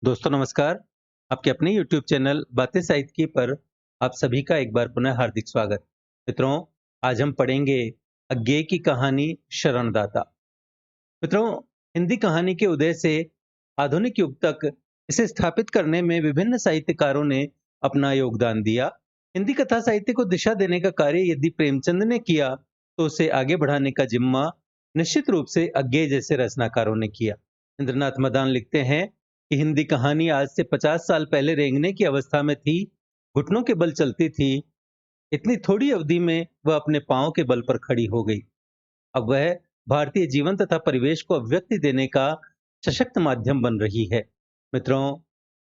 दोस्तों नमस्कार। आपके अपने YouTube चैनल बातें साहित्य की पर आप सभी का एक बार पुनः हार्दिक स्वागत। मित्रों, आज हम पढ़ेंगे अज्ञेय की कहानी शरणदाता। मित्रों, हिंदी कहानी के उदय से आधुनिक युग तक इसे स्थापित करने में विभिन्न साहित्यकारों ने अपना योगदान दिया। हिंदी कथा साहित्य को दिशा देने का कार्य यदि प्रेमचंद ने किया, तो उसे आगे बढ़ाने का जिम्मा निश्चित रूप से अज्ञेय जैसे रचनाकारों ने किया। इंद्रनाथ मदान लिखते हैं कि हिंदी कहानी आज से 50 साल पहले रेंगने की अवस्था में थी, घुटनों के बल चलती थी। इतनी थोड़ी अवधि में वह अपने पांव के बल पर खड़ी हो गई। अब वह भारतीय जीवन तथा परिवेश को अभिव्यक्ति देने का सशक्त माध्यम बन रही है। मित्रों,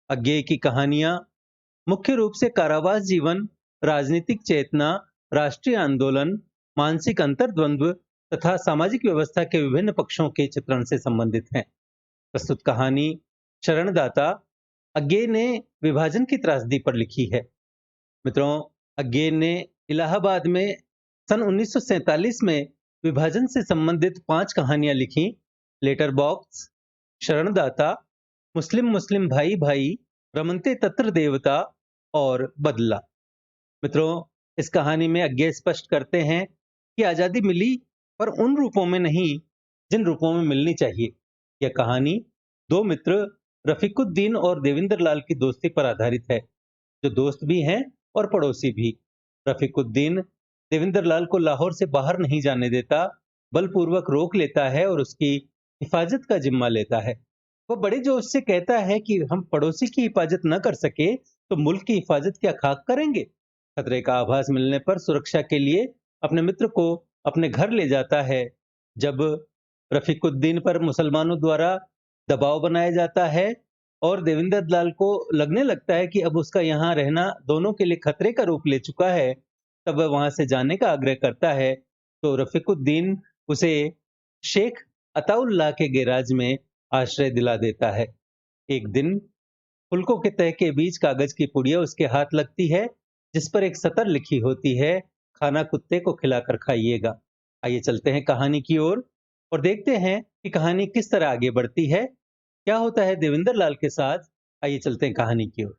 अज्ञेय की कहानियां मुख्य रूप से कारावास जीवन, राजनीतिक चेतना, राष्ट्रीय आंदोलन, मानसिक अंतर्द्वंद्व तथा सामाजिक व्यवस्था के विभिन्न पक्षों के चित्रण से संबंधित हैं। प्रस्तुत कहानी शरणदाता अज्ञेय ने विभाजन की त्रासदी पर लिखी है। मित्रों, अज्ञेय ने इलाहाबाद में सन 1947 में विभाजन से संबंधित 5 कहानियां लिखी। लेटर बॉक्स, शरणदाता, मुस्लिम मुस्लिम भाई भाई, रमनते तत्र देवता और बदला। मित्रों, इस कहानी में अज्ञेय स्पष्ट करते हैं कि आजादी मिली, पर उन रूपों में नहीं जिन रूपों में मिलनी चाहिए। यह कहानी दो मित्र रफीकुद्दीन और देविंदर लाल की दोस्ती पर आधारित है, जो दोस्त भी हैं और पड़ोसी भी। रफीकुद्दीन देविंदर लाल को लाहौर से बाहर नहीं जाने देता, बलपूर्वक रोक लेता है और उसकी हिफाजत का जिम्मा लेता है। वह बड़े जोश से कहता है कि हम पड़ोसी की हिफाजत न कर सके तो मुल्क की हिफाजत क्या खाक करेंगे। खतरे का आभास मिलने पर सुरक्षा के लिए अपने मित्र को अपने घर ले जाता है। जब रफीकुद्दीन पर मुसलमानों द्वारा दबाव बनाया जाता है और देविंदर लाल को लगने लगता है कि अब उसका यहाँ रहना दोनों के लिए खतरे का रूप ले चुका है, तब वह वहां से जाने का आग्रह करता है। तो रफीकुद्दीन उसे शेख अताउल्लाह के गैराज में आश्रय दिला देता है। एक दिन फुलकों के तह के बीच कागज की पुड़िया उसके हाथ लगती है, जिस पर एक सतर लिखी होती है, खाना कुत्ते को खिलाकर खाइएगा। आइए चलते हैं कहानी की ओर और देखते हैं कि कहानी किस तरह आगे बढ़ती है। क्या होता है देविंदर लाल के साथ। आइए चलते हैं कहानी की ओर।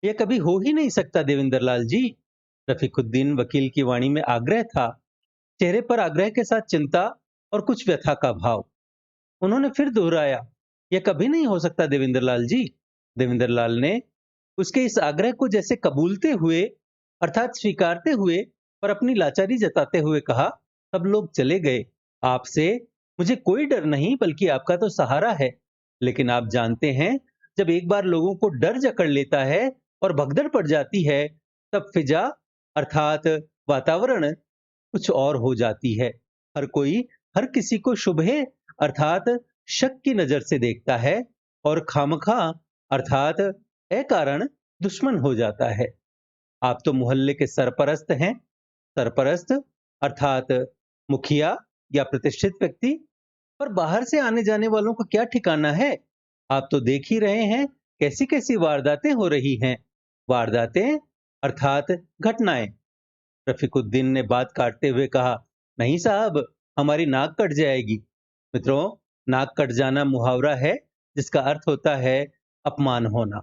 यह कभी हो ही नहीं सकता देविंदर लाल जी, रफीकुद्दीन वकील की वाणी में आग्रह था, चेहरे पर आग्रह के साथ चिंता और कुछ व्यथा का भाव। उन्होंने फिर दोहराया, यह कभी नहीं हो सकता देविंदर लाल जी। देविंदर लाल ने उसके इस आग्रह को जैसे कबूलते हुए, अर्थात स्वीकारते हुए, पर अपनी लाचारी जताते हुए कहा, सब लोग चले गए, आपसे मुझे कोई डर नहीं, बल्कि आपका तो सहारा है। लेकिन आप जानते हैं, जब एक बार लोगों को डर जकड़ लेता है और भगदड़ पड़ जाती है, तब फिजा अर्थात वातावरण कुछ और हो जाती है। हर कोई हर किसी को शुभे अर्थात शक की नजर से देखता है और खामखा अर्थात अकारण दुश्मन हो जाता है। आप तो मोहल्ले के सरपरस्त हैं। सरपरस्त अर्थात मुखिया या प्रतिष्ठित व्यक्ति, पर बाहर से आने जाने वालों का क्या ठिकाना है। आप तो देख ही रहे हैं कैसी कैसी वारदातें हो रही हैं। वारदातें अर्थात घटनाएं। रफीकुद्दीन ने बात काटते हुए कहा, नहीं साहब, हमारी नाक कट जाएगी। मित्रों, नाक कट जाना मुहावरा है जिसका अर्थ होता है अपमान होना।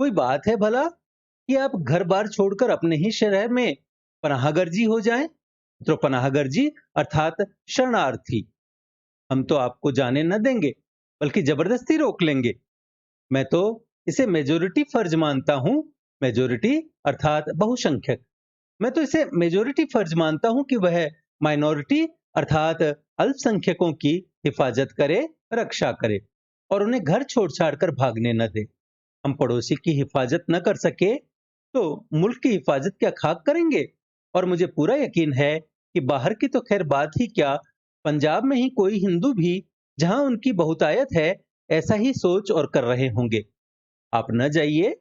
कोई बात है भला कि आप घर बार छोड़कर अपने ही शहर में पनाहगर्जी हो जाएं। तो पनाहगर्जी अर्थात शरणार्थी। हम तो आपको जाने न देंगे, बल्कि जबरदस्ती रोक लेंगे। मैं तो इसे मेजोरिटी फर्ज मानता हूं। मेजोरिटी अर्थात बहुसंख्यक। मैं तो इसे मेजोरिटी फर्ज मानता हूं कि वह माइनॉरिटी अर्थात अल्पसंख्यकों की हिफाजत करे, रक्षा करे और उन्हें घर छोड़ छाड़ कर भागने न दे। हम पड़ोसी की हिफाजत न कर सके तो मुल्क की हिफाजत क्या खाक करेंगे। और मुझे पूरा यकीन है कि बाहर की तो खैर बात ही क्या, पंजाब में ही कोई हिंदू भी, जहां उनकी बहुतायत है, ऐसा ही सोच और कर रहे होंगे। आप न जाइए,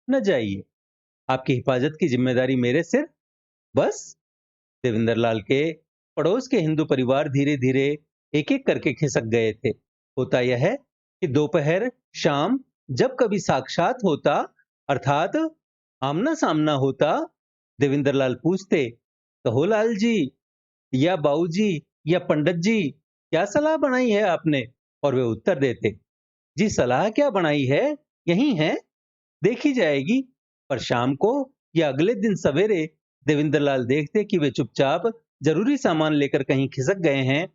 न जाइए, आपकी हिफाजत की जिम्मेदारी मेरे सिर। बस। देवेंद्र लाल के पड़ोस के हिंदू परिवार धीरे धीरे एक एक करके खिसक गए थे। होता यह है कि दोपहर शाम जब कभी साक्षात होता अर्थात आमना सामना होता, देवेंद्र लाल पूछते, कहो लाल जी या बाऊ जी या पंडित जी, क्या सलाह बनाई है आपने। और वे उत्तर देते, जी सलाह क्या बनाई है, यहीं हैं, देखी जाएगी। पर शाम को या अगले दिन सवेरे देवेंद्र लाल देखते कि वे चुपचाप जरूरी सामान लेकर कहीं खिसक गए हैं,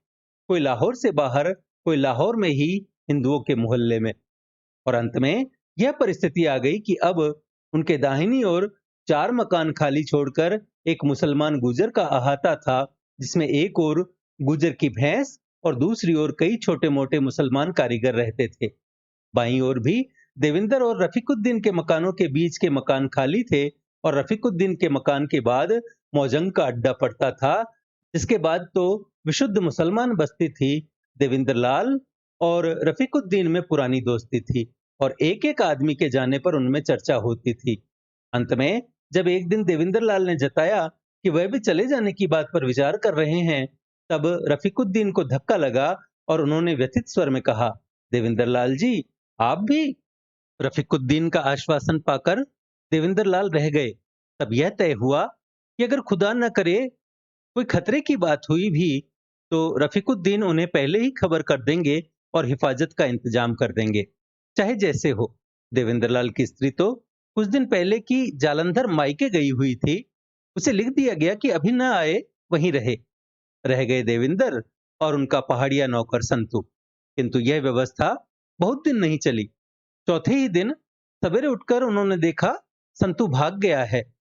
कोई लाहौर से बाहर, कोई लाहौर में ही हिंदुओं के मोहल्ले में। और अंत में यह परिस्थिति आ गई कि अब उनके दाहिनी ओर 4 मकान खाली छोड़कर एक मुसलमान गुजर का अहाता था, जिसमें एक ओर गुजर की भैंस और दूसरी ओर कई छोटे-मोटे मुसलमान कारीगर रहते थे। बाईं ओर भी देविंदर और रफीकुद्दीन के मकानों के बीच के मकान खाली थे और रफीकुद्दीन के मकान के बाद मौजंग का अड्डा पड़ता था, जिसके बाद तो विशुद्ध मुसलमान बस्ती थी। देविंदर लाल और रफीकुद्दीन में पुरानी दोस्ती थी और एक-एक आदमी के जाने पर उनमें चर्चा होती थी। अंत में जब एक दिन देविंदर लाल ने जताया कि वह भी चले जाने की बात पर विचार कर रहे हैं, तब रफीकुद्दीन को धक्का लगा और उन्होंने व्यथित स्वर में कहा, देविंदर लाल जी, आप भी? रफीकुद्दीन का आश्वासन पाकर देविंदर लाल रह गए। तब यह तय हुआ कि अगर खुदा न करे कोई खतरे की बात हुई भी, तो रफीकुद्दीन उन्हें पहले ही खबर कर देंगे और हिफाजत का इंतजाम कर देंगे, चाहे जैसे हो। देवेंद्र लाल की स्त्री तो कुछ दिन पहले की जालंधर मायके गई हुई थी। उसे लिख दिया गया कि अभी न आए, वहीं रहे। रह गए देवेंद्र और उनका पहाड़िया नौकर संतू। किंतु यह व्यवस्था बहुत दिन नहीं चली। चौथे ही दिन सवेरे उठकर उन्होंने देखा संतू भाग गया है।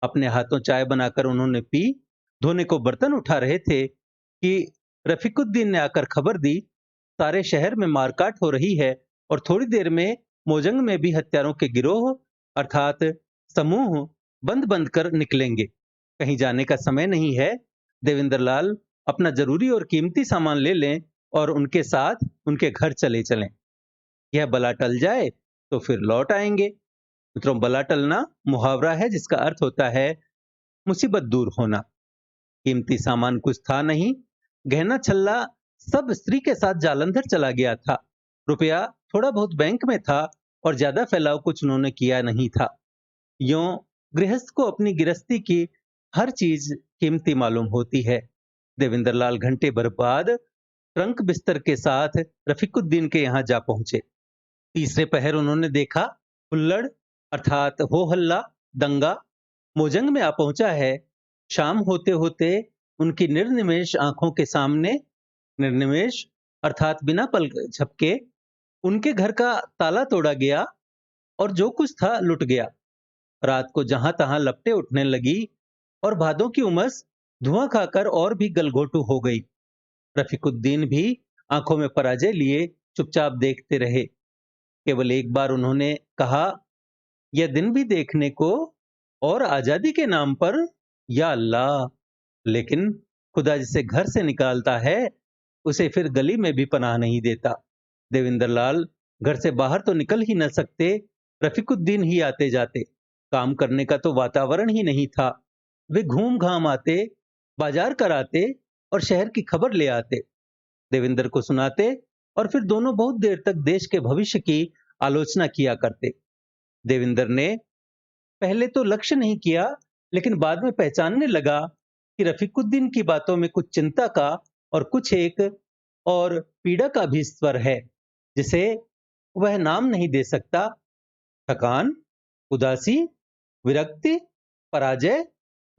अपने हाथों चाय बनाकर उन्होंने पी, धोने को बर्तन उठा रहे थे कि रफीकुद्दीन ने आकर खबर दी, सारे शहर में मारकाट हो रही है और थोड़ी देर में मोजंग में भी हत्यारों के गिरोह अर्थात समूह बंद बंद कर निकलेंगे। कहीं जाने का समय नहीं है। देवेंद्र लाल अपना जरूरी और कीमती सामान ले लें और उनके साथ उनके घर चले चलें। यह बला टल जाए तो फिर लौट आएंगे। मित्रों, बला टलना मुहावरा है जिसका अर्थ होता है मुसीबत दूर होना। कीमती सामान कुछ था नहीं, गहना छल्ला सब स्त्री के साथ जालंधर चला गया था। रुपया थोड़ा बहुत बैंक में था और ज्यादा फैलाव कुछ उन्होंने किया नहीं था। यूं गृहस्थ को अपनी गृहस्थी की हर चीज कीमती मालूम होती है। देवेंद्र लाल घंटे भर बाद ट्रंक बिस्तर के साथ रफीकुद्दीन के यहाँ जा पहुंचे। तीसरे पहर उन्होंने देखा हुल्लड़ अर्थात हो हल्ला, दंगा मोजंग में आ पहुंचा है। शाम होते होते उनकी निर्निमेष आंखों के सामने, निर्निमेष अर्थात बिना पल झपके, उनके घर का ताला तोड़ा गया और जो कुछ था लुट गया। रात को जहां तहां लपटें उठने लगी और भादों की उमस धुआं खाकर और भी गलघोटू हो गई। रफीकुद्दीन भी आंखों में पराजय लिए चुपचाप देखते रहे। केवल एक बार उन्होंने कहा, यह दिन भी देखने को और आजादी के नाम पर, या अल्लाह। लेकिन खुदा जिसे घर से निकालता है उसे फिर गली में भी पनाह नहीं देता। देवेंद्र लाल घर से बाहर तो निकल ही न सकते, रफीकुद्दीन ही आते जाते। काम करने का तो वातावरण ही नहीं था। वे घूम घाम आते, बाजार कराते और शहर की खबर ले आते, देवेंद्र को सुनाते और फिर दोनों बहुत देर तक देश के भविष्य की आलोचना किया करते। देवेंद्र ने पहले तो लक्ष्य नहीं किया, लेकिन बाद में पहचानने लगा कि रफीकुद्दीन की बातों में कुछ चिंता का और कुछ एक और पीड़ा का भी स्वर है, जिसे वह नाम नहीं दे सकता। थकान, उदासी, विरक्ति, पराजय,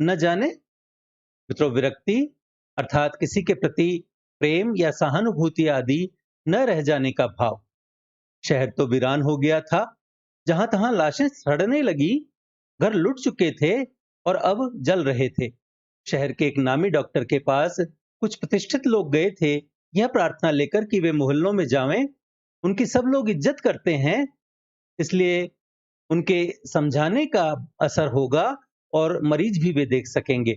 न जाने। मित्रों, विरक्ति अर्थात किसी के प्रति प्रेम या सहानुभूति आदि न रह जाने का भाव। शहर तो वीरान हो गया था, जहां तहां लाशें सड़ने लगी, घर लुट चुके थे और अब जल रहे थे। शहर के एक नामी डॉक्टर के पास कुछ प्रतिष्ठित लोग गए थे, यह प्रार्थना लेकर कि वे मोहल्लों में जावें, उनकी सब लोग इज्जत करते हैं, इसलिए उनके समझाने का असर होगा और मरीज भी वे देख सकेंगे।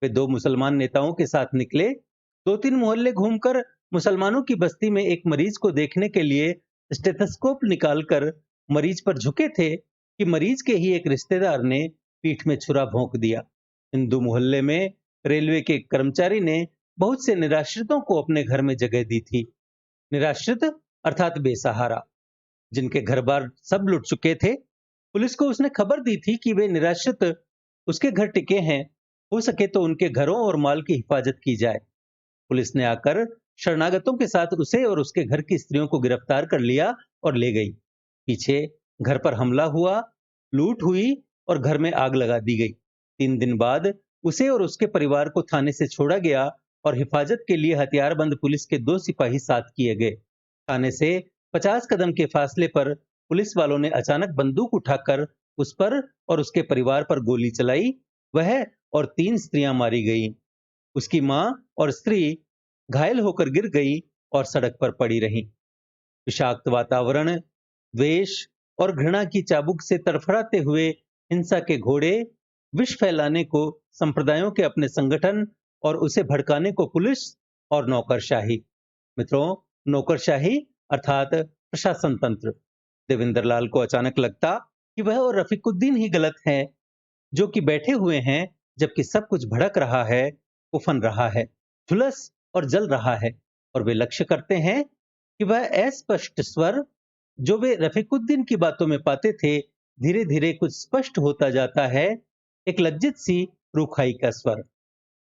वे दो मुसलमान नेताओं के साथ निकले, 2-3 मोहल्ले घूमकर मुसलमानों की बस्ती में एक मरीज को देखने के लिए स्टेथोस्कोप निकालकर मरीज पर झुके थे कि मरीज के ही एक रिश्तेदार ने पीठ में छुरा भोंक दिया। हिंदू मोहल्ले में रेलवे के कर्मचारी ने बहुत से निराश्रितों को अपने घर में जगह दी थी। निराश्रित अर्थात बेसहारा, जिनके घर बार सब लुट चुके थे। पुलिस को उसने खबर दी थी कि वे निराश्रित उसके घर टिके हैं, हो सके तो उनके घरों और माल की हिफाजत की जाए। पुलिस ने आकर शरणागतों के साथ उसे और उसके घर की स्त्रियों को गिरफ्तार कर लिया और ले गई। पीछे घर पर हमला हुआ, लूट हुई और घर में आग लगा दी गई। 3 दिन बाद उसे और उसके परिवार को थाने से छोड़ा गया और हिफाजत के लिए हथियारबंद पुलिस के 2 सिपाही साथ किए गए। थाने से 50 कदम के फासले पर पुलिस वालों ने अचानक बंदूक उठाकर उस पर और उसके परिवार पर गोली चलाई। वह और 3 स्त्रियां मारी गईं। उसकी मां और स्त्री घायल होकर गिर गई और सड़क पर पड़ी रहीं। विषाक्त वातावरण, द्वेष और घृणा की चाबुक से तड़फड़ाते हुए हिंसा के घोड़े, विष फैलाने को संप्रदायों के अपने संगठन और उसे भड़काने को पुलिस और नौकरशाही। मित्रों, नौकरशाही अर्थात प्रशासन तंत्र। देवेंद्र लाल को अचानक लगता कि वह और रफीकुद्दीन ही गलत हैं, जो कि बैठे हुए हैं, जबकि सब कुछ भड़क रहा है, उफन रहा है, झुलस और जल रहा है। और वे लक्ष्य करते हैं कि वह अस्पष्ट स्वर जो वे रफीकुद्दीन की बातों में पाते थे, धीरे धीरे कुछ स्पष्ट होता जाता है, एक लज्जित सी रूखाई का स्वर।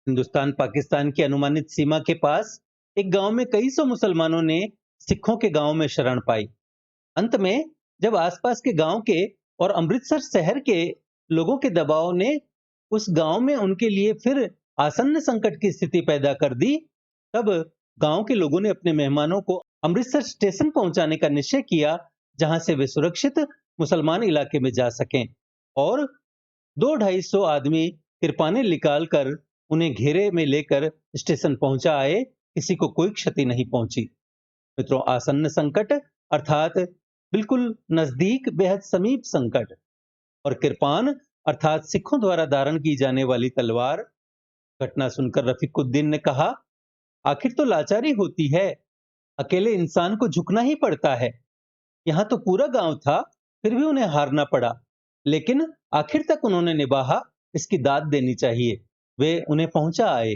हिंदुस्तान पाकिस्तान की अनुमानित सीमा के पास एक गांव में कई सौ मुसलमानों ने सिखों के गांव में शरण पाई। अंत में जब आसपास के गांव के और अमृतसर शहर के लोगों के दबाव ने उस गांव में उनके लिए फिर आसन्न संकट की स्थिति पैदा कर दी, तब गांव के लोगों ने अपने मेहमानों को अमृतसर स्टेशन पहुंचाने का निश्चय किया, जहां से वे सुरक्षित मुसलमान इलाके में जा सकें। और 200-250 आदमी कृपाने निकाल कर उन्हें घेरे में लेकर स्टेशन पहुंचा आए। किसी को कोई क्षति नहीं पहुंची। मित्रों, आसन्न संकट अर्थात बिल्कुल नजदीक, बेहद समीप संकट, और कृपान अर्थात सिखों द्वारा धारण की जाने वाली तलवार। घटना सुनकर रफीकुद्दीन ने कहा, आखिर तो लाचारी होती है, अकेले इंसान को झुकना ही पड़ता है। यहां तो पूरा गांव था, फिर भी उन्हें हारना पड़ा, लेकिन आखिर तक उन्होंने निभाा, इसकी दाद देनी चाहिए। वे उन्हें पहुंचा आए।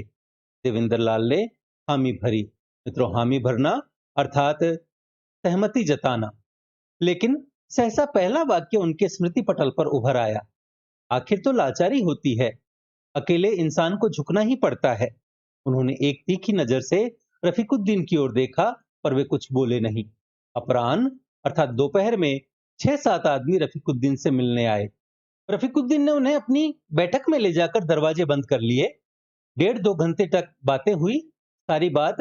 देवेंद्र लाल ने हामी भरी। मित्रों, हामी भरना अर्थात सहमति जताना। लेकिन सहसा पहला वाक्य उनके स्मृति पटल पर उभर आया, आखिर तो लाचारी होती है, अकेले इंसान को झुकना ही पड़ता है। उन्होंने एक तीखी नजर से रफीकुद्दीन की ओर देखा, पर वे कुछ बोले नहीं। अपराह्न अर्थात दोपहर में 6-7 आदमी रफीकुद्दीन से मिलने आए। रफीकुद्दीन ने उन्हें अपनी बैठक में ले जाकर दरवाजे बंद कर लिए। 1.5-2 घंटे तक बातें हुई। सारी बात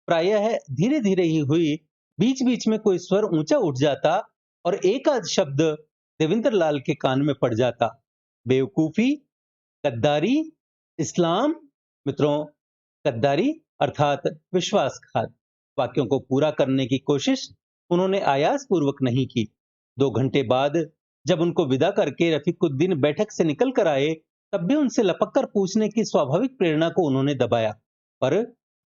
प्रायः धीरे धीरे ही हुई। बीच बीच में कोई स्वर ऊंचा उठ जाता और एक आध शब्द देवेंद्र लाल के कान में पड़ जाता। बेवकूफी, गद्दारी, इस्लाम। मित्रों, गद्दारी अर्थात विश्वासघात। वाक्यों को पूरा करने की कोशिश उन्होंने आयास पूर्वक नहीं की। 2 घंटे बाद जब उनको विदा करके रफीकुद्दीन बैठक से निकल कर आए, तब भी उनसे लपक कर पूछने की स्वाभाविक प्रेरणा को उन्होंने दबाया। पर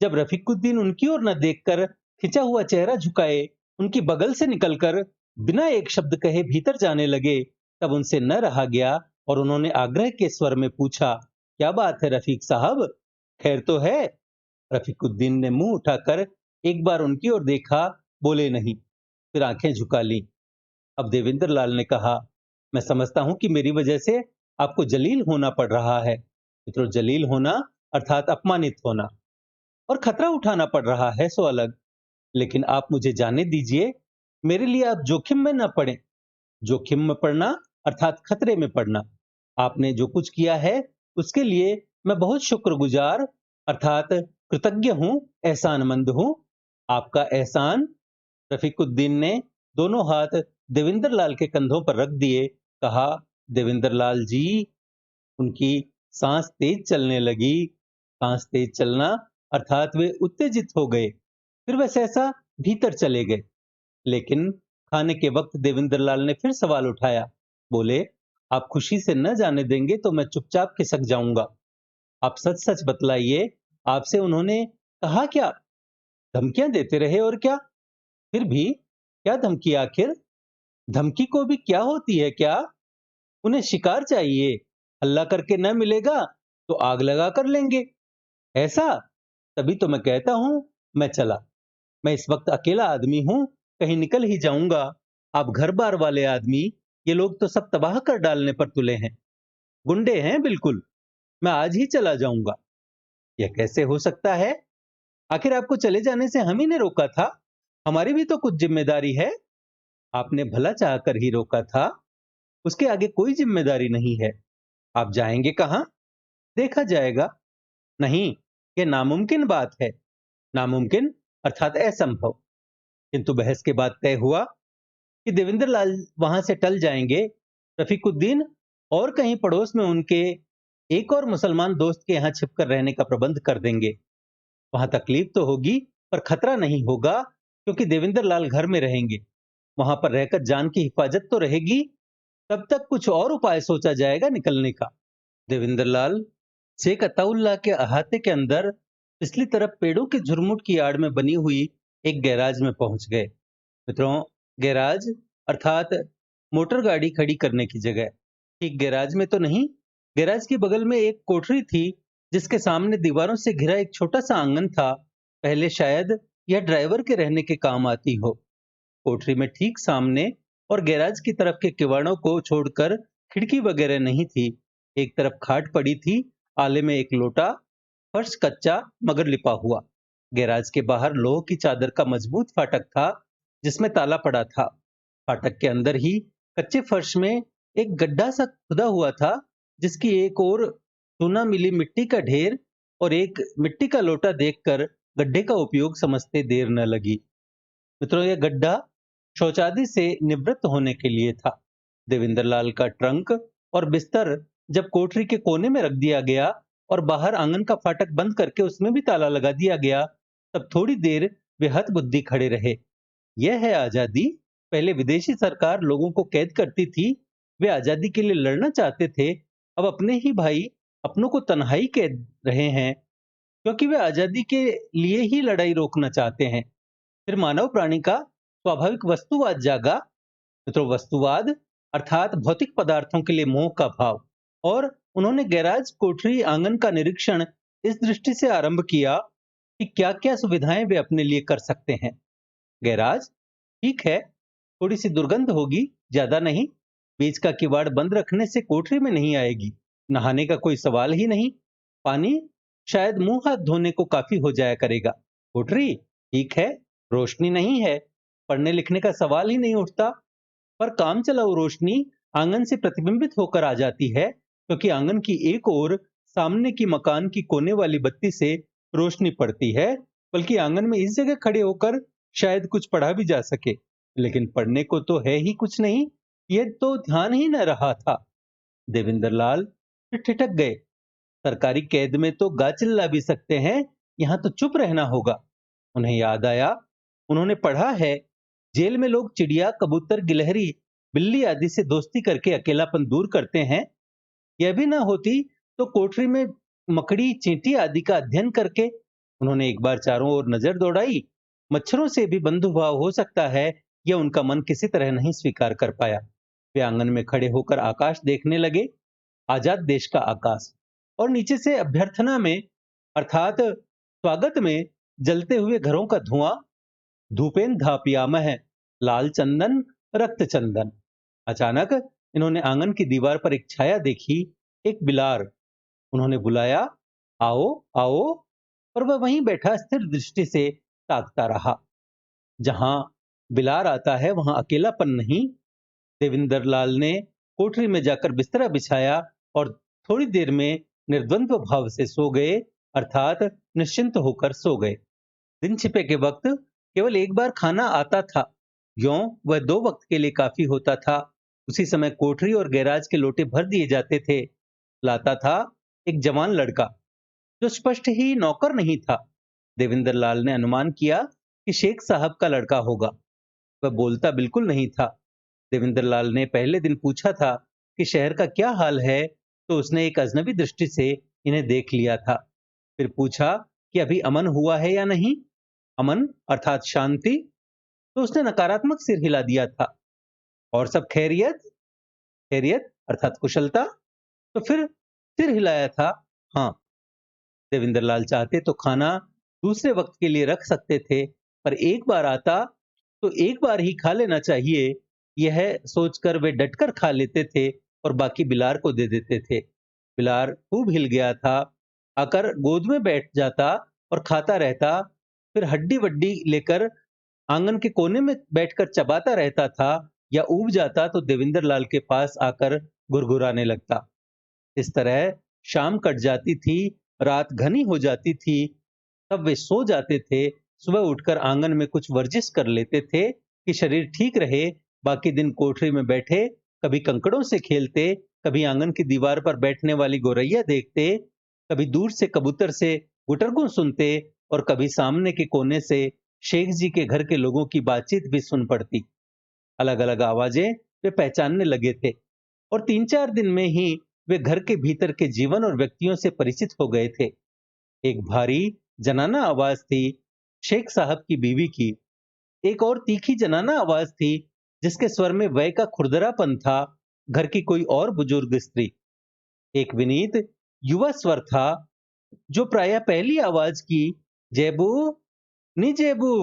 जब रफीकुद्दीन उनकी ओर न देखकर खिंचा हुआ चेहरा झुकाए, उनकी बगल से निकलकर बिना एक शब्द कहे भीतर जाने लगे, तब उनसे न रहा गया और उन्होंने आग्रह के स्वर में पूछा, क्या बात है रफीक साहब, खैर तो है? रफीकुद्दीन ने मुंह उठाकर एक बार उनकी ओर देखा, बोले नहीं, फिर आंखें झुका ली। अब देवेंद्र लाल ने कहा, मैं समझता हूं कि मेरी वजह से आपको जलील होना पड़ रहा है। मित्रों, जलील होना अर्थात अपमानित होना, और खतरा उठाना पड़ रहा है सो अलग। लेकिन आप मुझे जाने दीजिए, मेरे लिए आप जोखिम में न पड़े। जोखिम में पड़ना अर्थात खतरे में पड़ना। आपने जो कुछ किया है उसके लिए मैं बहुत शुक्रगुजार अर्थात कृतज्ञ हूं, एहसानमंद हूं। आपका एहसान। रफीकुद्दीन ने दोनों हाथ देवेंद्र लाल के कंधों पर रख दिए, कहा, देवेंद्र लाल जी। उनकी सांस तेज चलने लगी। सांस तेज चलना अर्थात वे उत्तेजित हो गए। फिर वे सहसा भीतर चले गए। लेकिन खाने के वक्त देवेंद्र लाल ने फिर सवाल उठाया। बोले, आप खुशी से न जाने देंगे तो मैं चुपचाप खिसक जाऊंगा। आप सच सच बतलाइए, आपसे उन्होंने कहा क्या? धमकियां देते रहे और क्या? फिर भी क्या धमकी आखिर? धमकी को भी क्या होती है क्या? उन्हें शिकार चाहिए, हल्ला करके न मिलेगा तो आग लगा कर लेंगे। ऐसा? तभी तो मैं कहता हूं, मैं चला। मैं इस वक्त अकेला आदमी हूं, कहीं निकल ही जाऊंगा। आप घर बार वाले आदमी, ये लोग तो सब तबाह कर डालने पर तुले हैं, गुंडे हैं बिल्कुल। मैं आज ही चला जाऊंगा। यह कैसे हो सकता है? आखिर आपको चले जाने से हम ही ने रोका था, हमारी भी तो कुछ जिम्मेदारी है। आपने भला चाहकर ही रोका था, उसके आगे कोई जिम्मेदारी नहीं है। आप जाएंगे कहाँ? देखा जाएगा। नहीं, यह नामुमकिन बात है। नामुमकिन अर्थात असंभव। किंतु बहस के बाद तय हुआ कि देवेंद्र लाल वहां से टल जाएंगे। रफीकुद्दीन और कहीं पड़ोस में उनके एक और मुसलमान दोस्त के यहाँ छिपकर रहने का प्रबंध कर देंगे। वहां तकलीफ तो होगी, पर खतरा नहीं होगा, क्योंकि देवेंद्र लाल घर में रहेंगे। वहां पर रहकर जान की हिफाजत तो रहेगी। तब तक कुछ और उपाय सोचा जाएगा निकलने का। देवेंद्र लाल शेख अताउल्लाह के अहाते के अंदर पिछली तरफ पेड़ों के झुरमुट की आड़ में बनी हुई एक गैराज में पहुंच गए। मित्रों, गैराज अर्थात मोटर गाड़ी खड़ी करने की जगह। ठीक गैराज में तो नहीं, गैराज के बगल में एक कोठरी थी, जिसके सामने दीवारों से घिरा एक छोटा सा आंगन था। पहले शायद यह ड्राइवर के रहने के काम आती हो। कोठरी में ठीक सामने और गैराज की तरफ के किवाड़ों को छोड़कर खिड़की वगैरह नहीं थी। एक तरफ खाट पड़ी थी, आले में एक लोटा, फर्श कच्चा मगर लिपा हुआ। गैराज के बाहर लोह की चादर का मजबूत फाटक था, जिसमें ताला पड़ा था। फाटक के अंदर ही कच्चे फर्श में एक गड्ढा सा खुदा हुआ था, जिसकी एक ओर चूना मिली मिट्टी का ढेर और एक मिट्टी का लोटा देखकर गड्ढे का उपयोग समझते देर न लगी। मित्रों, यह गड्ढा शौचादि से निवृत्त होने के लिए था। देवेंद्र लाल का ट्रंक और बिस्तर जब कोठरी के कोने में रख दिया गया और बाहर आंगन का फाटक बंद करके उसमें भी ताला लगा दिया गया, तब थोड़ी देर वे हतबुद्धि खड़े रहे। यह है आजादी। पहले विदेशी सरकार लोगों को कैद करती थी, वे आजादी के लिए लड़ना चाहते थे। अब अपने ही भाई अपनों को तन्हाई कैद रहे हैं, क्योंकि वे आजादी के लिए ही लड़ाई रोकना चाहते हैं। फिर मानव प्राणी का स्वाभाविक वस्तुवाद जागा। मित्रों, वस्तुवाद अर्थात भौतिक पदार्थों के लिए मोह का भाव। और उन्होंने गैराज, कोठरी, आंगन का निरीक्षण इस दृष्टि से आरंभ किया कि क्या क्या सुविधाएं वे अपने लिए कर सकते हैं। गैराज ठीक है, थोड़ी सी दुर्गंध होगी, ज्यादा नहीं। बीच का किवाड़ बंद रखने से कोठरी में नहीं आएगी। नहाने का कोई सवाल ही नहीं। पानी शायद मुंह हाथ धोने को काफी हो जाया करेगा। कोठरी ठीक है, रोशनी नहीं है, पढ़ने लिखने का सवाल ही नहीं उठता। पर काम चलाऊ रोशनी आंगन से प्रतिबिंबित होकर आ जाती है, क्योंकि आंगन की एक ओर सामने की मकान की कोने वाली बत्ती से रोशनी पड़ती है। बल्कि आंगन में इस जगह खड़े होकर शायद कुछ पढ़ा भी जा सके, लेकिन पढ़ने को तो है ही कुछ नहीं। ये तो ध्यान ही न रहा था। देवेंद्र लाल फिर ठिठक गए। सरकारी कैद में तो गा चिल्ला भी सकते हैं, यहाँ तो चुप रहना होगा। उन्हें याद आया, उन्होंने पढ़ा है जेल में लोग चिड़िया, कबूतर, गिलहरी, बिल्ली आदि से दोस्ती करके अकेलापन दूर करते हैं। यह भी ना होती तो कोठरी में मकड़ी, चींटी आदि का अध्ययन करके। उन्होंने एक बार चारों ओर नजर दौड़ाई। मच्छरों से भी बंधुभाव हो सकता है, यह उनका मन किसी तरह नहीं स्वीकार कर पाया। वे आंगन में खड़े होकर आकाश देखने लगे, आजाद देश का आकाश। और नीचे से अभ्यर्थना में अर्थात स्वागत में जलते हुए घरों का धुआं। धूपेन धापयामह, लाल चंदन, रक्त चंदन। अचानक इन्होंने आंगन की दीवार पर एक छाया देखी, एक बिलार। उन्होंने बुलाया, आओ आओ। पर वह वहीं बैठा स्थिर दृष्टि से ताकता रहा। जहां बिलार आता है, वहां अकेलापन नहीं। देवेंद्र लाल ने कोठरी में जाकर बिस्तरा बिछाया और थोड़ी देर में निर्द्वंद्व भाव से सो गए, अर्थात निश्चिंत होकर सो गए। दिन छिपे के वक्त केवल एक बार खाना आता था। यों वह 2 वक्त के लिए काफी होता था। उसी समय कोठरी और गैराज के लोटे भर दिए जाते थे। लाता था एक जवान लड़का, जो स्पष्ट ही नौकर नहीं था। देवेंद्र लाल ने अनुमान किया कि शेख साहब का लड़का होगा। वह बोलता बिल्कुल नहीं था। देवेंद्र लाल ने पहले दिन पूछा था कि शहर का क्या हाल है, तो उसने एक अजनबी दृष्टि से इन्हें देख लिया था। फिर पूछा कि अभी अमन हुआ है या नहीं। अमन अर्थात शांति, तो उसने नकारात्मक सिर हिला दिया था। और सब खैरियत? खैरियत अर्थात कुशलता, तो फिर सिर हिलाया था। हाँ। देवेंद्र लाल चाहते तो खाना दूसरे वक्त के लिए रख सकते थे, पर एक बार आता तो एक बार ही खा लेना चाहिए, यह सोचकर वे डटकर खा लेते थे और बाकी बिलार को दे देते थे। बिलार खूब हिल गया था, आकर गोद में बैठ जाता और खाता रहता। फिर हड्डी वड्डी लेकर आंगन के कोने में बैठकर चबाता रहता था या ऊब जाता तो देवेंद्र लाल के पास आकर गुरगुराने लगता। इस तरह शाम कट जाती थी, रात घनी हो जाती थी, तब वे सो जाते थे। सुबह उठकर आंगन में कुछ वर्जिश कर लेते थे कि शरीर ठीक रहे। बाकी दिन कोठरी में बैठे कभी कंकड़ों से खेलते, कभी आंगन की दीवार पर बैठने वाली गोरैया देखते, कभी दूर से कबूतर से गुटरगुं सुनते और कभी सामने के कोने से शेख जी के घर के लोगों की बातचीत भी सुन पड़ती। अलग अलग आवाजें वे पहचानने लगे थे और 3-4 दिन में ही वे घर के भीतर के जीवन और व्यक्तियों से परिचित हो गए थे। एक भारी जनाना आवाज थी शेख साहब की बीवी की। एक और तीखी जनाना आवाज थी जिसके स्वर में वय का खुरदरापन था, घर की कोई और बुजुर्ग स्त्री। एक विनीत युवा स्वर था जो प्रायः पहली आवाज की जेबू नी जेबू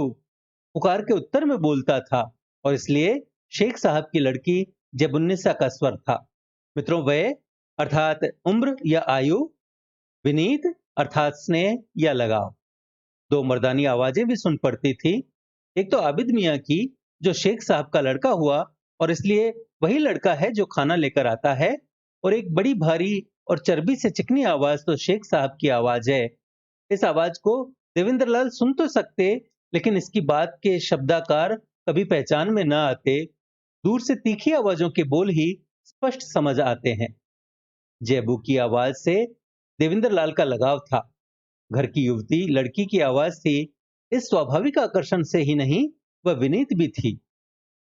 पुकार के उत्तर में बोलता था और इसलिए शेख साहब की लड़की जेबुन्निसा का स्वर था। मित्रों, वय अर्थात उम्र या आयु, विनीत अर्थात स्नेह या लगाव। दो मर्दानी आवाजें भी सुन पड़ती थी। एक तो आबिद मियाँ की, जो शेख साहब का लड़का हुआ और इसलिए वही लड़का है जो खाना लेकर आता है, और एक बड़ी भारी और चर्बी से चिकनी आवाज तो शेख साहब की आवाज है। इस आवाज को देवेंद्र लाल सुन तो सकते, लेकिन इसकी बात के शब्दाकार कभी पहचान में न आते। दूर से तीखी आवाजों के बोल ही स्पष्ट समझ आते हैं। जेबू की आवाज से देवेंद्र लाल का लगाव था। घर की युवती लड़की की आवाज थी। इस स्वाभाविक आकर्षण से ही नहीं, वह विनीत भी थी।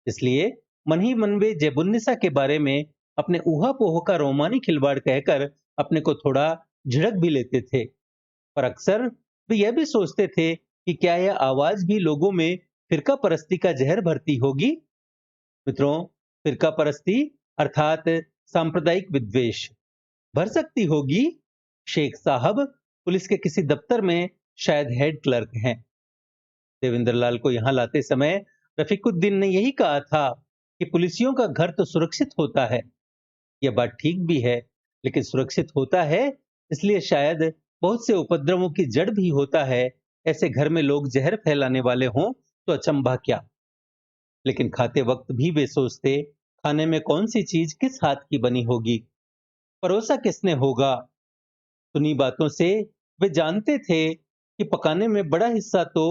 इसलिए मन ही मन वे जेबुन्निसा के बारे में अपने ऊहा-पोह का रोमानी खिलवाड़ कहकर अपने को थोड़ा झिड़क भी लेते थे। पर अक्सर वे यह भी सोचते थे कि क्या यह आवाज भी लोगों में फिरका परस्ती का जहर भरती होगी। मित्रों, फिरका परस्ती अर्थात सांप्रदायिक विद्वेष भर सकती होगी। शेख साहब पुलिस के किसी दफ्तर में शायद हेड क्लर्क हैं। देवेंद्र लाल को यहाँ लाते समय रफीकुद्दीन ने यही कहा था कि पुलिसियों का घर तो सुरक्षित होता है। यह बात ठीक भी है, लेकिन सुरक्षित होता है इसलिए शायद बहुत से उपद्रवों की जड़ भी होता है। ऐसे घर में लोग जहर फैलाने वाले हों तो अचंभा क्या। लेकिन खाते वक्त भी वे सोचते, खाने में कौन सी चीज किस हाथ की बनी होगी, परोसा किसने होगा। सुनी बातों से वे जानते थे कि पकाने में बड़ा हिस्सा तो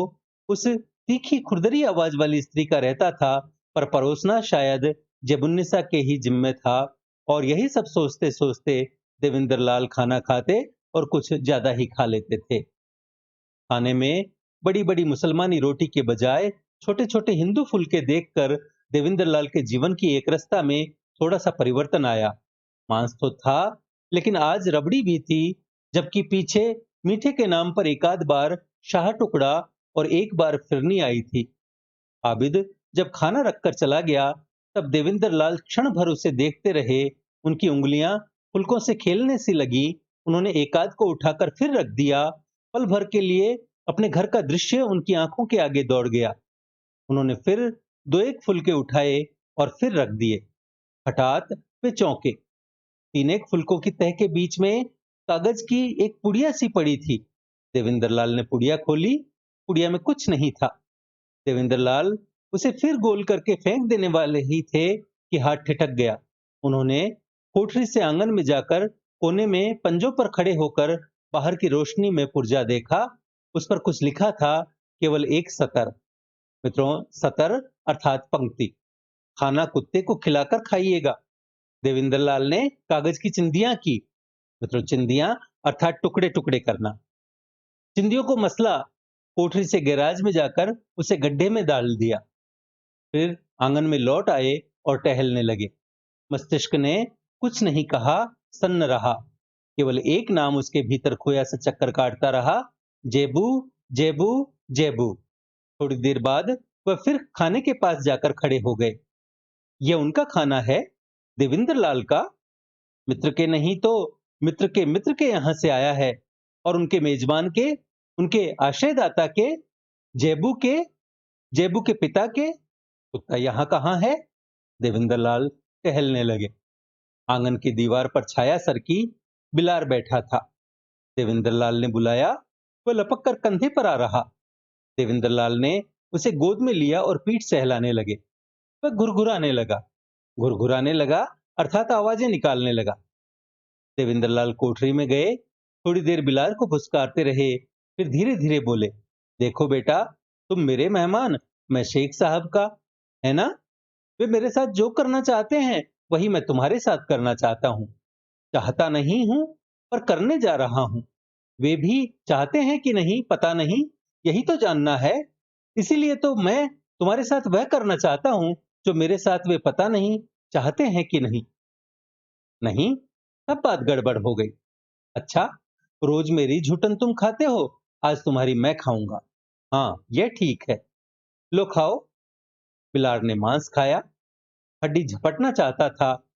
उस तीखी खुरदरी आवाज वाली स्त्री का रहता था, पर परोसना शायद जेबुन्निसा के ही जिम्मे था। और यही सब सोचते सोचते देवेंद्र लाल खाना खाते और कुछ ज्यादा ही खा लेते थे। खाने में बड़ी बड़ी मुसलमानी रोटी के बजाय छोटे छोटे हिंदू फुलके देखकर देवेंद्र लाल के जीवन की एकरसता में थोड़ा सा परिवर्तन आया। मांस तो था, लेकिन आज रबड़ी भी थी, जबकि पीछे मीठे के नाम पर एकाध बार शाह टुकड़ा और एक बार फिरनी आई थी। आबिद जब खाना रखकर चला गया, तब देवेंद्र लाल क्षण भर उसे देखते रहे। उनकी उंगलियां फुलकों से खेलने सी लगी। उन्होंने एकाध को उठाकर फिर रख दिया। पल भर के लिए अपने घर का दृश्य उनकी आंखों के आगे दौड़ गया। उन्होंने फिर दो एक फुलके उठाए और फिर रख दिए। हठात वे चौंके। तीन एक फुलकों की तह के बीच में कागज की एक पुड़िया सी पड़ी थी। देवेंद्र लाल ने पुड़िया खोली। पुड़िया में कुछ नहीं था। देवेंद्र लाल उसे फिर गोल करके फेंक देने वाले ही थे कि हाथ ठिठक गया। उन्होंने कोठरी से आंगन में जाकर कोने में पंजों पर खड़े होकर बाहर की रोशनी में पुर्जा देखा। उस पर कुछ लिखा था, केवल एक सतर। मित्रों, सतर अर्थात पंक्ति। खाना कुत्ते को खिलाकर खाइएगा। देवेंद्र लाल ने कागज की चिंदियां की। मित्रों, चिंदियां अर्थात टुकड़े टुकड़े करना। चिंदियों को मसला, कोठरी से गैराज में जाकर उसे गड्ढे में डाल दिया। फिर आंगन में लौट आए और टहलने लगे। मस्तिष्क ने कुछ नहीं कहा, सन्न रहा। केवल एक नाम उसके भीतर खोया सा चक्कर काटता रहा, जेबू जेबू जेबू। थोड़ी देर बाद वह फिर खाने के पास जाकर खड़े हो गए। यह उनका खाना है, देवेंद्र लाल का। मित्र के नहीं तो मित्र के यहां से आया है, और उनके मेजबान के, उनके आश्रयदाता के, जेबू के, जेबू के पिता के। कुत्ता यहाँ कहाँ है? देवेंद्र लाल टहलने लगे। आंगन की दीवार पर छाया सर की बिलार बैठा था। देवेंद्र लाल ने बुलाया, वह लपक कर कंधे पर आ रहा। देवेंद्र लाल ने उसे गोद में लिया और पीठ सहलाने लगे। वह घुरघुराने लगा अर्थात आवाजें निकालने लगा। देवेंद्रलाल कोठरी में गए, थोड़ी देर बिलार को फुसकारते रहे, फिर धीरे धीरे बोले, देखो बेटा, तुम मेरे मेहमान, मैं शेख साहब का, है ना? वे मेरे साथ जो करना चाहते हैं वही मैं तुम्हारे साथ करना चाहता हूँ। चाहता नहीं हूं पर करने जा रहा हूं। वे भी चाहते हैं कि नहीं पता नहीं, यही तो जानना है। इसीलिए तो मैं तुम्हारे साथ वह करना चाहता हूं जो मेरे साथ वे पता नहीं चाहते हैं कि नहीं। नहीं, तब बात गड़बड़ हो गई। अच्छा, रोज मेरी झूठन तुम खाते हो, आज तुम्हारी मैं खाऊंगा। हाँ, यह ठीक है, लो खाओ। बिलार ने मांस खाया, हड्डी झपटना चाहता था,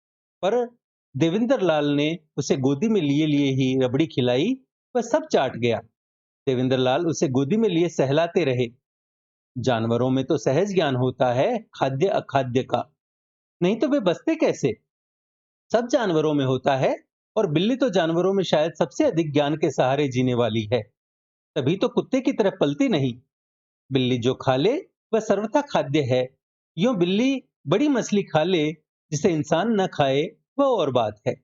पर देवेंद्र लाल ने उसे गोदी में लिए लिए ही रबड़ी खिलाई। वह सब चाट गया। देवेंद्र लाल उसे गोदी में लिए सहलाते रहे। जानवरों में तो सहज ज्ञान होता है खाद्य अखाद्य का, नहीं तो वे बचते कैसे? सब जानवरों में होता है, और बिल्ली तो जानवरों में शायद सबसे अधिक ज्ञान के सहारे जीने वाली है। तभी तो कुत्ते की तरह पलती नहीं। बिल्ली जो खा ले वह सर्वथा खाद्य है। यूं बिल्ली बड़ी मछली खा ले, जिसे इंसान न खाए वह और बात है।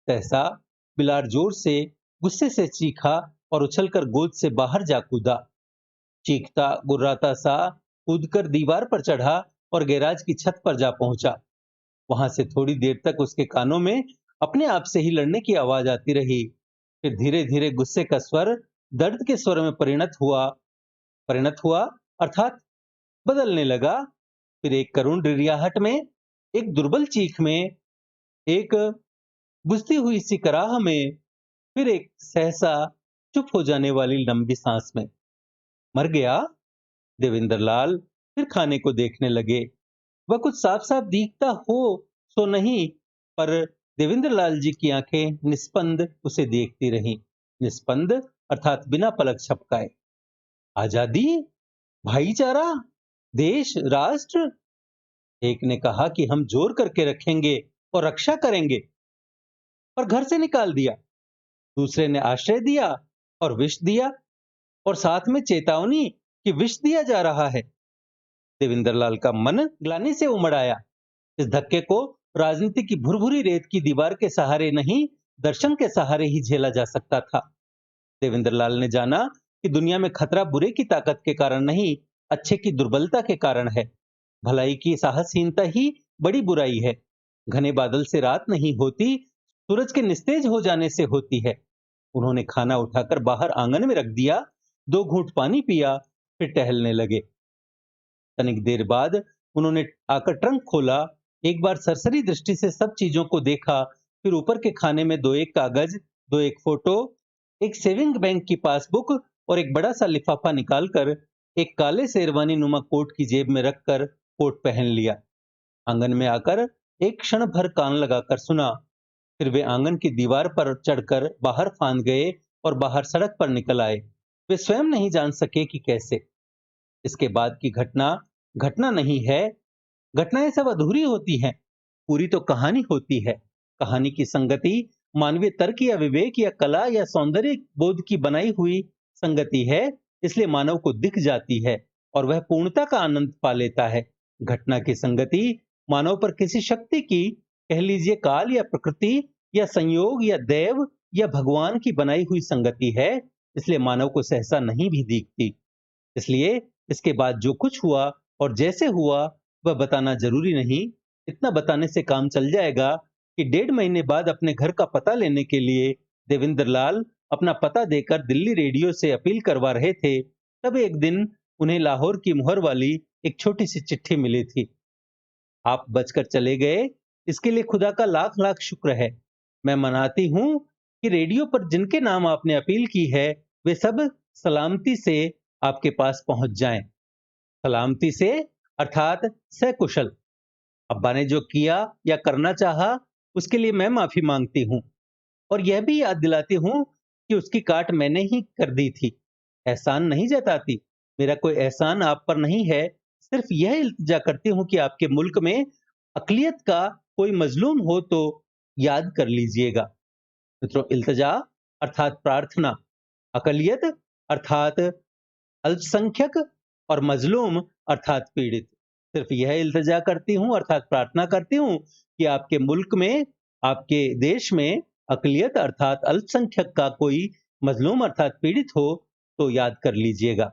सहसा बिलार जोर से गुस्से से चीखा और उछलकर गोद से बाहर जा कूदा। चीखता गुर्राता सा कूदकर दीवार पर चढ़ा और गैराज की छत पर जा पहुंचा। वहां से थोड़ी देर तक उसके कानों में अपने आप से ही लड़ने की आवाज आती रही। फिर धीरे धीरे गुस्से का स्वर दर्द के स्वर में परिणत हुआ अर्थात बदलने लगा। फिर एक करुण रिरियाहट में, एक दुर्बल चीख में, एक बुझती हुई सी कराह में, फिर एक सहसा चुप हो जाने वाली लंबी सांस में। मर गया? देवेंद्र लाल फिर खाने को देखने लगे। वह कुछ साफ साफ दिखता हो सो नहीं, पर देवेंद्र लाल जी की आंखें निस्पंद उसे देखती रहीं। निस्पंद अर्थात बिना पलक झपकाए। आजादी, भाईचारा, देश, राष्ट्र। एक ने कहा कि हम जोर करके रखेंगे और रक्षा करेंगे, और घर से निकाल दिया। दूसरे ने आश्रय दिया और विष दिया, और साथ में चेतावनी कि विष दिया जा रहा है। देवेंद्रलाल का मन ग्लानि से उमड़ आया। इस धक्के को राजनीति की भुरभुरी रेत की दीवार के सहारे नहीं, दर्शन के सहारे ही झेला जा सकता था। देवेंद्रलाल ने जाना कि दुनिया में खतरा बुरे की ताकत के कारण नहीं, अच्छे की दुर्बलता के कारण है। भलाई की साहसहीनता ही बड़ी बुराई है। घने बादल से रात नहीं होती, सूरज के निस्तेज हो जाने से होती है। उन्होंने खाना उठाकर बाहर आंगन में रख दिया, 2 घूंट पानी पिया, फिर टहलने लगे। तनिक देर बाद उन्होंने आकर ट्रंक खोला, एक बार सरसरी दृष्टि से सब चीजों को देखा, फिर ऊपर के खाने में 2-1 कागज, 2-1 फोटो, एक सेविंग बैंक की पासबुक और एक बड़ा सा लिफाफा निकालकर एक काले शेरवानी नुमा कोट की जेब में रखकर कोट पहन लिया। आंगन में आकर एक क्षण भर कान लगाकर सुना, फिर वे आंगन की दीवार पर चढ़कर बाहर फांद गए और बाहर सड़क पर निकल आए। वे स्वयं नहीं जान सके कि कैसे। इसके बाद की घटना घटना नहीं है। घटनाएं सब अधूरी होती हैं, पूरी तो कहानी होती है। कहानी की संगति मानवीय तर्क या विवेक या कला या सौंदर्य बोध की बनाई हुई संगति है, इसलिए मानव को दिख जाती है और वह पूर्णता का आनंद पा लेता है। घटना की संगति मानव पर किसी शक्ति की, कह लीजिए काल या प्रकृति या संयोग या देव या भगवान की बनाई हुई संगति है, इसलिए मानव को सहसा नहीं भी दिखती। इसलिए इसके बाद जो कुछ हुआ और जैसे हुआ वह बताना जरूरी नहीं। इतना बताने से काम चल जाएगा कि 1.5 महीने बाद अपने घर का पता लेने के लिए देवेंद्र लाल अपना पता देकर दिल्ली रेडियो से अपील करवा रहे थे, तब एक दिन उन्हें लाहौर की मुहर वाली एक छोटी सी चिट्ठी मिली थी। आप बचकर चले गए, इसके लिए खुदा का लाख लाख शुक्र है। मैं मनाती हूं कि रेडियो पर जिनके नाम आपने अपील की है वे सब सलामती से आपके पास पहुंच जाएं। सलामती से अर्थात सकुशल। अब्बा ने जो किया या करना चाहा उसके लिए मैं माफी मांगती हूँ, और यह भी याद दिलाती हूँ कि उसकी काट मैंने ही कर दी थी। एहसान नहीं जताती, मेरा कोई एहसान आप पर नहीं है। सिर्फ यह इल्तिजा करती हूँ कि आपके मुल्क में अकलियत का कोई मजलूम हो तो याद कर लीजिएगा। मित्रों, इल्तिजा अर्थात प्रार्थना, अकलियत अर्थात अल्पसंख्यक, और मजलूम अर्थात पीड़ित। सिर्फ यह इल्तिजा करती हूँ अर्थात प्रार्थना करती हूँ कि आपके मुल्क में, आपके देश में अकलियत अर्थात अल्पसंख्यक का कोई मजलूम अर्थात पीड़ित हो तो याद कर लीजिएगा।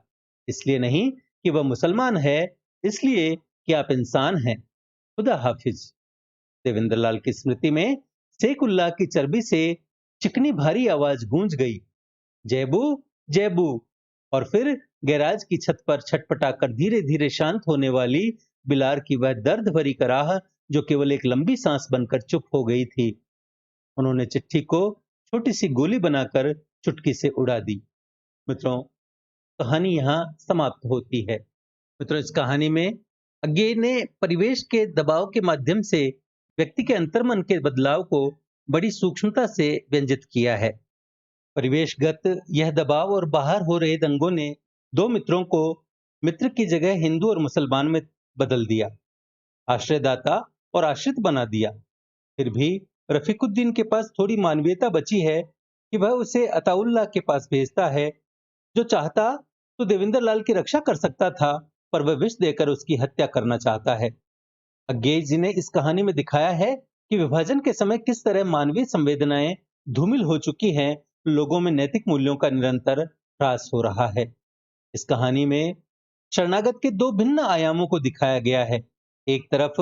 इसलिए नहीं कि वह मुसलमान है, इसलिए कि आप इंसान हैं। खुदा हाफिज। देवेंद्र लाल की स्मृति में शेखुल्लाह की चर्बी से चिकनी भारी आवाज गूंज गई, जैबू जैबू। और फिर गैराज की छत पर छटपटाकर धीरे धीरे शांत होने वाली बिलार की वह दर्द भरी कराह जो केवल एक लंबी सांस बनकर चुप हो गई थी। उन्होंने चिट्ठी को छोटी सी गोली बनाकर चुटकी से उड़ा दी। मित्रों, कहानी यहाँ समाप्त होती है। मित्रों, इस कहानी में अज्ञे ने परिवेश के दबाव के माध्यम से व्यक्ति के अंतर्मन के बदलाव को बड़ी सूक्ष्मता से व्यंजित किया है। परिवेशगत यह दबाव और बाहर हो रहे दंगों ने दो मित्रों को मित्र की जगह हिंदू और मुसलमान में बदल दिया, आश्रयदाता और आश्रित बना दिया। फिर भी रफीकुद्दीन के पास थोड़ी मानवीयता बची है कि वह उसे अताउल्लाह के पास भेजता है, जो चाहता तो देवेंद्र लाल की रक्षा कर सकता था, पर वह विष देकर उसकी हत्या करना चाहता है। अज्ञे जी ने इस कहानी में दिखाया है कि विभाजन के समय किस तरह मानवीय संवेदनाएं धूमिल हो चुकी हैं, लोगों में नैतिक मूल्यों का निरंतर ह्रास हो रहा है। इस कहानी में शरणागत के दो भिन्न आयामों को दिखाया गया है। एक तरफ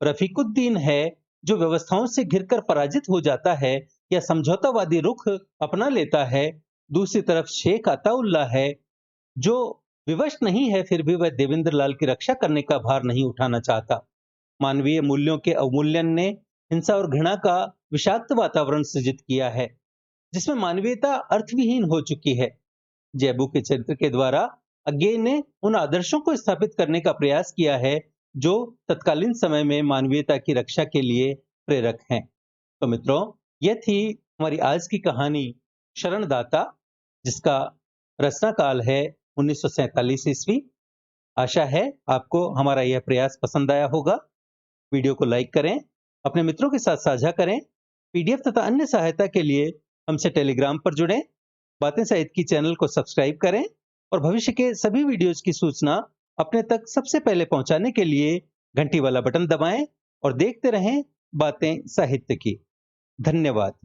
रफीकुद्दीन है जो व्यवस्थाओं से घिरकर पराजित हो जाता है या समझौतावादी रुख अपना लेता है। दूसरी तरफ शेख अताउल्लाह है जो विवश नहीं है, फिर भी वह देवेंद्र लाल की रक्षा करने का भार नहीं उठाना चाहता। मानवीय मूल्यों के अवमूल्यन ने हिंसा और घृणा का विषाक्त वातावरण सृजित किया है, जिसमें मानवीयता अर्थविहीन हो चुकी है। जैबू के चरित्र के द्वारा अज्ञे ने उन आदर्शों को स्थापित करने का प्रयास किया है जो तत्कालीन समय में मानवीयता की रक्षा के लिए प्रेरक हैं। तो मित्रों, यह थी हमारी आज की कहानी शरणदाता, जिसका रचना काल है 1947 ईस्वी। आशा है आपको हमारा यह प्रयास पसंद आया होगा। वीडियो को लाइक करें, अपने मित्रों के साथ साझा करें। पीडीएफ तथा अन्य सहायता के लिए हमसे टेलीग्राम पर जुड़ें। बातें साहित्य की चैनल को सब्सक्राइब करें और भविष्य के सभी वीडियोज की सूचना अपने तक सबसे पहले पहुंचाने के लिए घंटी वाला बटन दबाएं और देखते रहें बातें साहित्य की। धन्यवाद।